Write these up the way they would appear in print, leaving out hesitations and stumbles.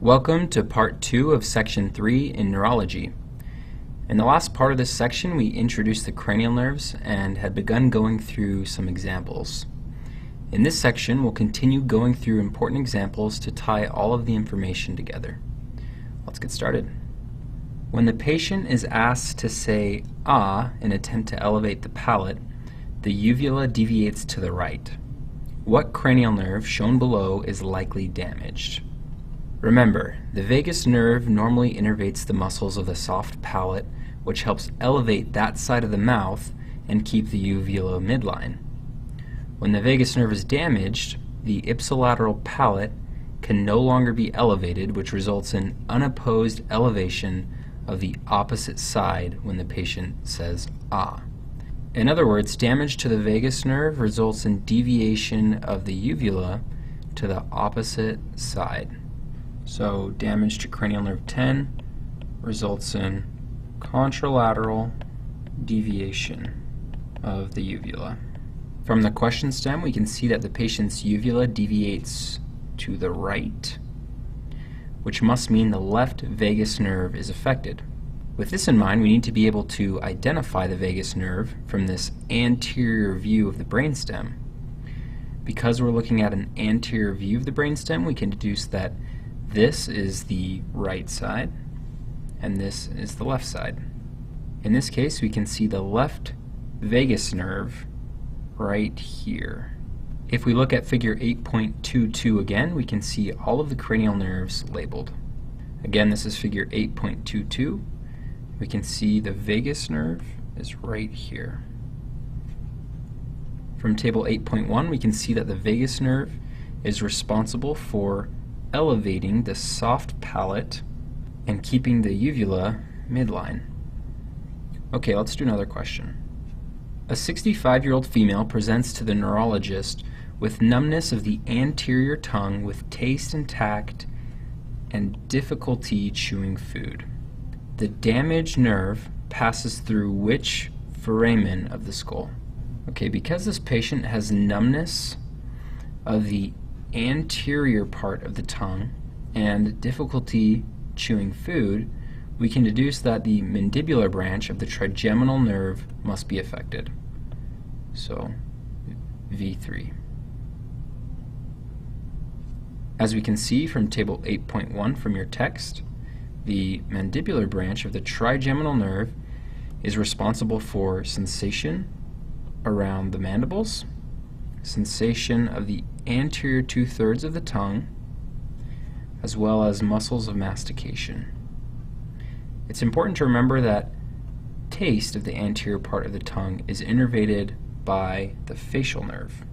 Welcome to Part 2 of Section 3 in Neurology. In the last part of this section, we introduced the cranial nerves and had begun going through some examples. In this section, we'll continue going through important examples to tie all of the information together. Let's get started. When the patient is asked to say "ah" in an attempt to elevate the palate, the uvula deviates to the right. What cranial nerve shown below is likely damaged? Remember, the vagus nerve normally innervates the muscles of the soft palate, which helps elevate that side of the mouth and keep the uvula midline. When the vagus nerve is damaged, the ipsilateral palate can no longer be elevated, which results in unopposed elevation of the opposite side when the patient says "ah." In other words, damage to the vagus nerve results in deviation of the uvula to the opposite side. So damage to cranial nerve 10 results in contralateral deviation of the uvula. From the question stem, we can see that the patient's uvula deviates to the right, which must mean the left vagus nerve is affected. With this in mind, we need to be able to identify the vagus nerve from this anterior view of the brainstem. Because we're looking at an anterior view of the brainstem, we can deduce that this is the right side and this is the left side. In this case, we can see the left vagus nerve right here. If we look at figure 8.22 again, we can see all of the cranial nerves labeled. Again, this is figure 8.22. We can see the vagus nerve is right here. From table 8.1, we can see that the vagus nerve is responsible for elevating the soft palate and keeping the uvula midline. Okay, let's do another question. A 65-year-old female presents to the neurologist with numbness of the anterior tongue with taste intact and difficulty chewing food. The damaged nerve passes through which foramen of the skull? Okay, because this patient has numbness of the anterior part of the tongue and difficulty chewing food, we can deduce that the mandibular branch of the trigeminal nerve must be affected. So, V3. As we can see from table 8.1 from your text, the mandibular branch of the trigeminal nerve is responsible for sensation around the mandibles, sensation of the anterior two-thirds of the tongue, as well as muscles of mastication. It's important to remember that taste of the anterior part of the tongue is innervated by the facial nerve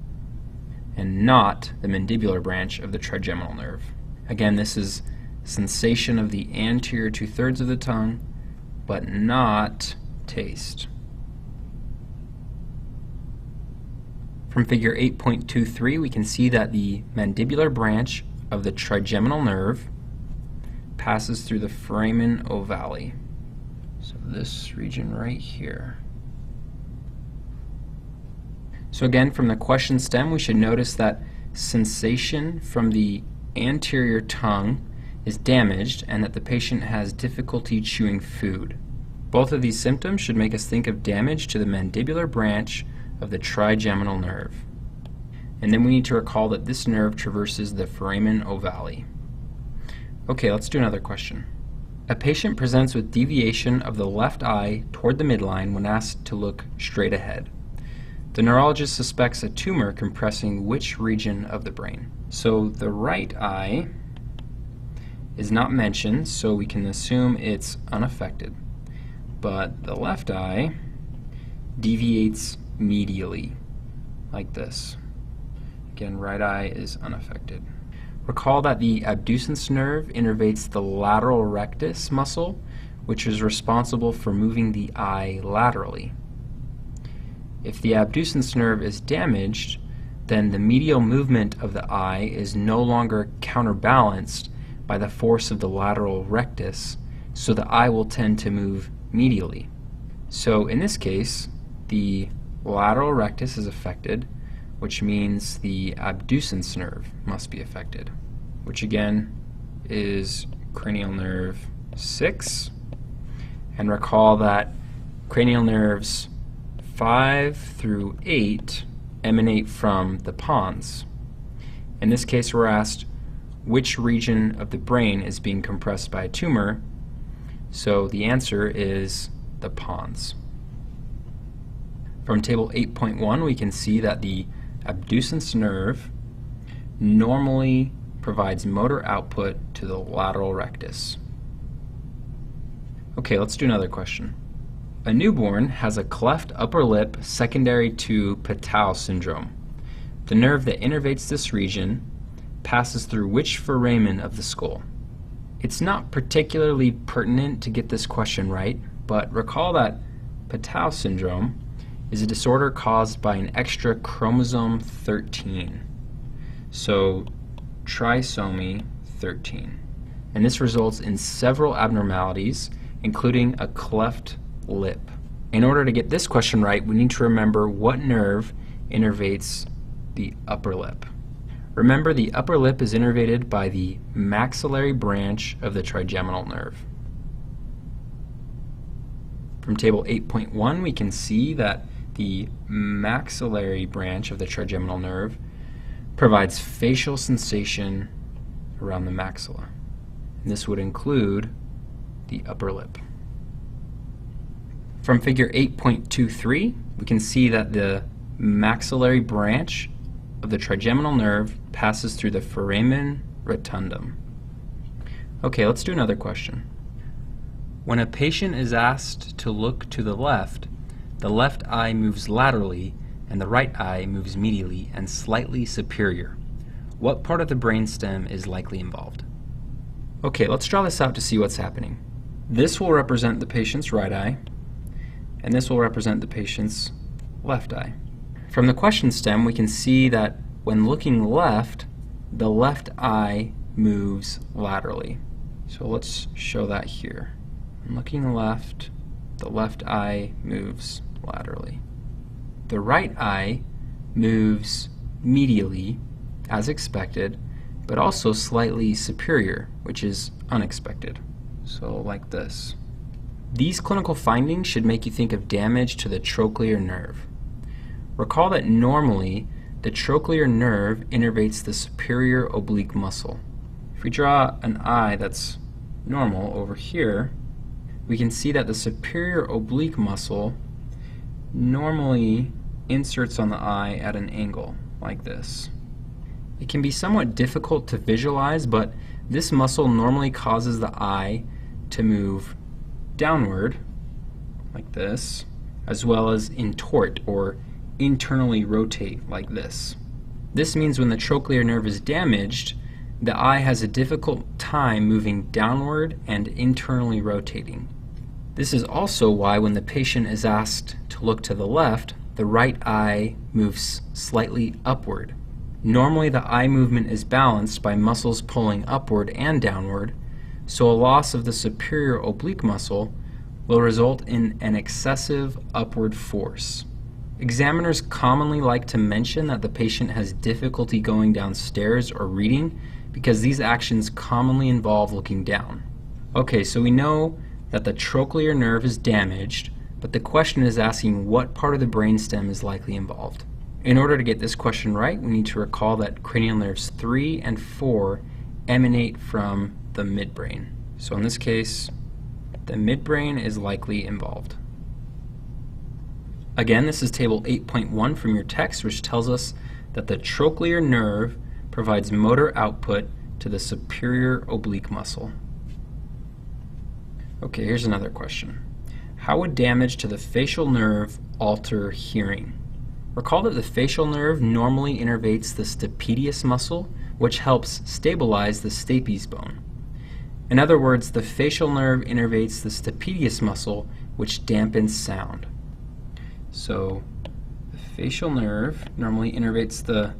and not the mandibular branch of the trigeminal nerve. Again, this is sensation of the anterior two-thirds of the tongue, but not taste. From figure 8.23, we can see that the mandibular branch of the trigeminal nerve passes through the foramen ovale. So this region right here. So again, from the question stem, we should notice that sensation from the anterior tongue is damaged and that the patient has difficulty chewing food. Both of these symptoms should make us think of damage to the mandibular branch of the trigeminal nerve. And then we need to recall that this nerve traverses the foramen ovale. Okay, let's do another question. A patient presents with deviation of the left eye toward the midline when asked to look straight ahead. The neurologist suspects a tumor compressing which region of the brain? So the right eye is not mentioned, so we can assume it's unaffected. But the left eye deviates medially, like this. Again, right eye is unaffected. Recall that the abducens nerve innervates the lateral rectus muscle, which is responsible for moving the eye laterally. If the abducens nerve is damaged, then the medial movement of the eye is no longer counterbalanced by the force of the lateral rectus, so the eye will tend to move medially. So in this case, the lateral rectus is affected, which means the abducens nerve must be affected, which again is cranial nerve 6. And recall that cranial nerves 5 through 8 emanate from the pons. In this case, we're asked which region of the brain is being compressed by a tumor, so the answer is the pons. From table 8.1, we can see that the abducens nerve normally provides motor output to the lateral rectus. Okay, let's do another question. A newborn has a cleft upper lip secondary to Patau syndrome. The nerve that innervates this region passes through which foramen of the skull? It's not particularly pertinent to get this question right, but recall that Patau syndrome is a disorder caused by an extra chromosome 13. So trisomy 13. And this results in several abnormalities, including a cleft lip. In order to get this question right, we need to remember what nerve innervates the upper lip. Remember, the upper lip is innervated by the maxillary branch of the trigeminal nerve. From table 8.1, we can see that the maxillary branch of the trigeminal nerve provides facial sensation around the maxilla. And this would include the upper lip. From figure 8.23, we can see that the maxillary branch of the trigeminal nerve passes through the foramen rotundum. Okay, let's do another question. When a patient is asked to look to the left eye moves laterally and the right eye moves medially and slightly superior. What part of the brainstem is likely involved? Okay, let's draw this out to see what's happening. This will represent the patient's right eye, and this will represent the patient's left eye. From the question stem, we can see that when looking left, the left eye moves laterally. So let's show that here. When looking left, the left eye moves laterally. The right eye moves medially, as expected, but also slightly superior, which is unexpected. So like this. These clinical findings should make you think of damage to the trochlear nerve. Recall that normally the trochlear nerve innervates the superior oblique muscle. If we draw an eye that's normal over here, we can see that the superior oblique muscle normally inserts on the eye at an angle like this. It can be somewhat difficult to visualize, but this muscle normally causes the eye to move downward like this, as well as intort or internally rotate like this. This means when the trochlear nerve is damaged, the eye has a difficult time moving downward and internally rotating. This is also why when the patient is asked to look to the left, the right eye moves slightly upward. Normally the eye movement is balanced by muscles pulling upward and downward, so a loss of the superior oblique muscle will result in an excessive upward force. Examiners commonly like to mention that the patient has difficulty going downstairs or reading because these actions commonly involve looking down. Okay, so we know that the trochlear nerve is damaged, but the question is asking what part of the brainstem is likely involved. In order to get this question right, we need to recall that cranial nerves 3 and 4 emanate from the midbrain. So in this case, the midbrain is likely involved. Again, this is table 8.1 from your text, which tells us that the trochlear nerve provides motor output to the superior oblique muscle. Okay, here's another question. How would damage to the facial nerve alter hearing? Recall that the facial nerve normally innervates the stapedius muscle, which helps stabilize the stapes bone. In other words, the facial nerve innervates the stapedius muscle, which dampens sound. So the facial nerve normally innervates the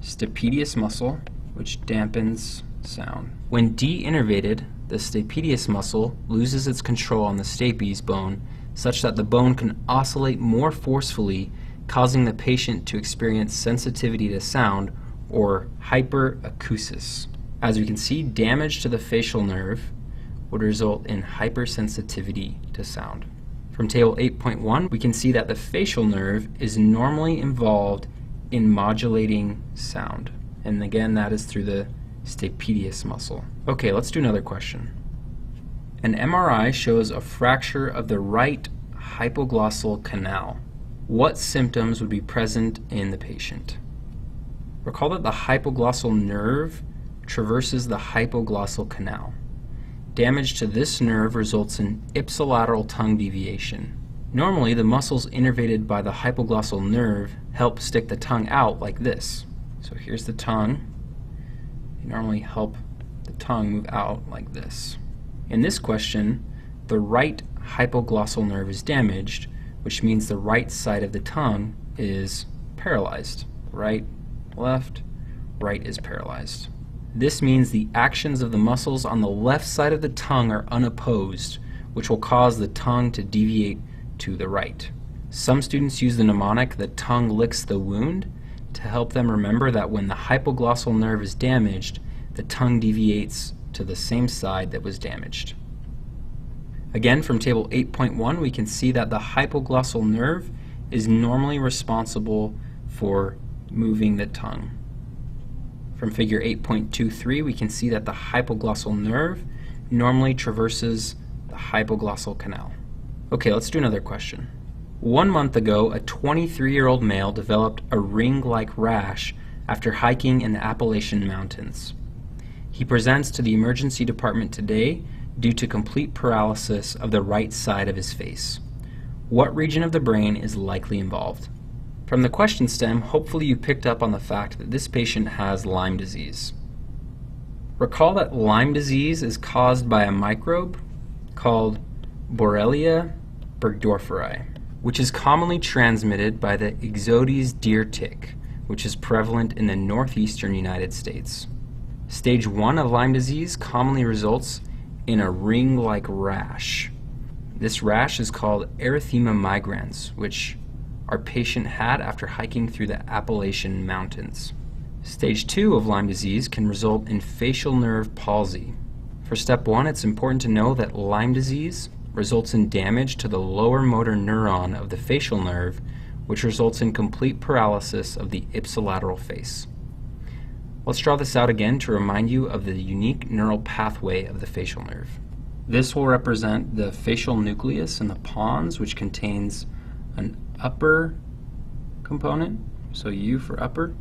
stapedius muscle, which dampens sound. When de-innervated, the stapedius muscle loses its control on the stapes bone such that the bone can oscillate more forcefully, causing the patient to experience sensitivity to sound or hyperacusis. As we can see, damage to the facial nerve would result in hypersensitivity to sound. From table 8.1, we can see that the facial nerve is normally involved in modulating sound. And again, that is through the stapedius muscle. Okay, let's do another question. An MRI shows a fracture of the right hypoglossal canal. What symptoms would be present in the patient? Recall that the hypoglossal nerve traverses the hypoglossal canal. Damage to this nerve results in ipsilateral tongue deviation. Normally, the muscles innervated by the hypoglossal nerve help stick the tongue out like this. So here's the tongue. They normally help the tongue move out like this. In this question, the right hypoglossal nerve is damaged, which means the right side of the tongue is paralyzed. Right, left, right is paralyzed. This means the actions of the muscles on the left side of the tongue are unopposed, which will cause the tongue to deviate to the right. Some students use the mnemonic, "the tongue licks the wound," to help them remember that when the hypoglossal nerve is damaged, the tongue deviates to the same side that was damaged. Again, from table 8.1, we can see that the hypoglossal nerve is normally responsible for moving the tongue. From figure 8.23, we can see that the hypoglossal nerve normally traverses the hypoglossal canal. Okay, let's do another question. 1 month ago, a 23-year-old male developed a ring-like rash after hiking in the Appalachian Mountains. He presents to the emergency department today due to complete paralysis of the right side of his face. What region of the brain is likely involved? From the question stem, hopefully you picked up on the fact that this patient has Lyme disease. Recall that Lyme disease is caused by a microbe called Borrelia burgdorferi, which is commonly transmitted by the Ixodes deer tick, which is prevalent in the northeastern United States. Stage 1 of Lyme disease commonly results in a ring-like rash. This rash is called erythema migrans, which our patient had after hiking through the Appalachian Mountains. Stage 2 of Lyme disease can result in facial nerve palsy. For step 1, it's important to know that Lyme disease results in damage to the lower motor neuron of the facial nerve, which results in complete paralysis of the ipsilateral face. Let's draw this out again to remind you of the unique neural pathway of the facial nerve. This will represent the facial nucleus in the pons, which contains an upper component, so U for upper,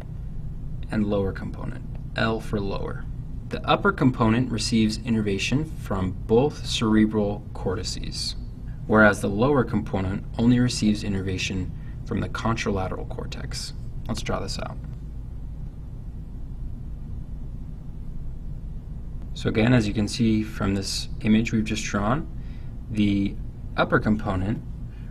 and lower component, L for lower. The upper component receives innervation from both cerebral cortices, whereas the lower component only receives innervation from the contralateral cortex. Let's draw this out. So again, as you can see from this image we've just drawn, the upper component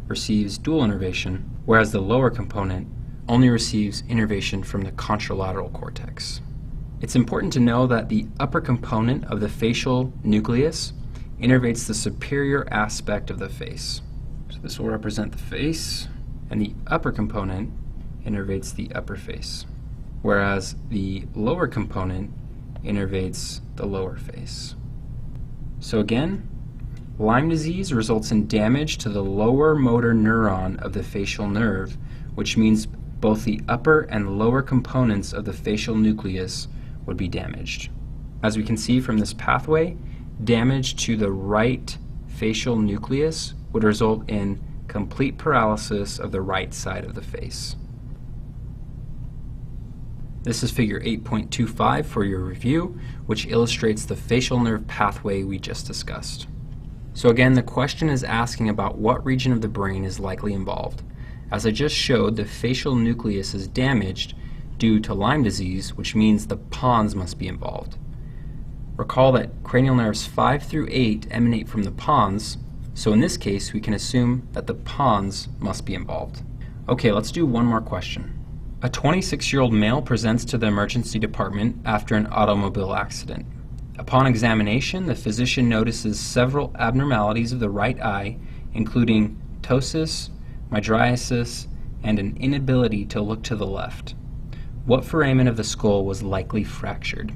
receives dual innervation, whereas the lower component only receives innervation from the contralateral cortex. It's important to know that the upper component of the facial nucleus innervates the superior aspect of the face. So this will represent the face, and the upper component innervates the upper face, whereas the lower component innervates the lower face. So again, Lyme disease results in damage to the lower motor neuron of the facial nerve, which means both the upper and lower components of the facial nucleus would be damaged. As we can see from this pathway, damage to the right facial nucleus would result in complete paralysis of the right side of the face. This is figure 8.25 for your review, which illustrates the facial nerve pathway we just discussed. So again, the question is asking about what region of the brain is likely involved. As I just showed, the facial nucleus is damaged due to Lyme disease, which means the pons must be involved. Recall that cranial nerves 5 through 8 emanate from the pons, so in this case we can assume that the pons must be involved. Okay, let's do one more question. A 26-year-old male presents to the emergency department after an automobile accident. Upon examination, the physician notices several abnormalities of the right eye, including ptosis, mydriasis, and an inability to look to the left. What foramen of the skull was likely fractured?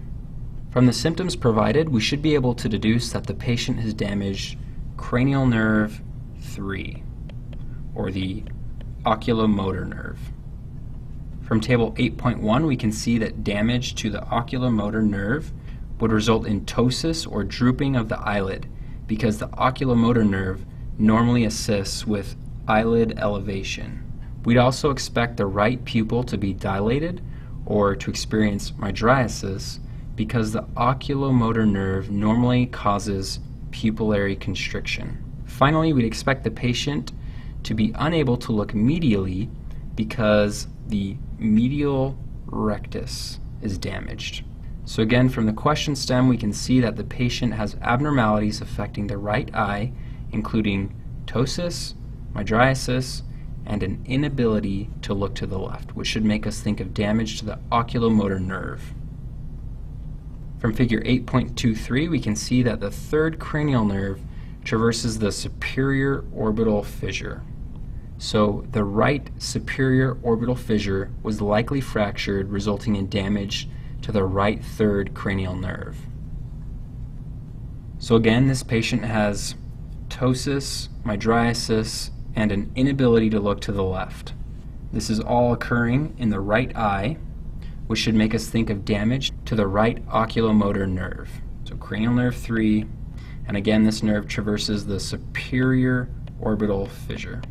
From the symptoms provided, we should be able to deduce that the patient has damaged cranial nerve 3, or the oculomotor nerve. From Table 8.1, we can see that damage to the oculomotor nerve would result in ptosis or drooping of the eyelid, because the oculomotor nerve normally assists with eyelid elevation. We'd also expect the right pupil to be dilated or to experience mydriasis, because the oculomotor nerve normally causes pupillary constriction. Finally, we'd expect the patient to be unable to look medially because the medial rectus is damaged. So again, from the question stem, we can see that the patient has abnormalities affecting the right eye, including ptosis, mydriasis, and an inability to look to the left, which should make us think of damage to the oculomotor nerve. From figure 8.23, we can see that the third cranial nerve traverses the superior orbital fissure. So the right superior orbital fissure was likely fractured, resulting in damage to the right third cranial nerve. So again, this patient has ptosis, mydriasis, and an inability to look to the left. This is all occurring in the right eye, which should make us think of damage to the right oculomotor nerve. So cranial nerve 3, and again this nerve traverses the superior orbital fissure.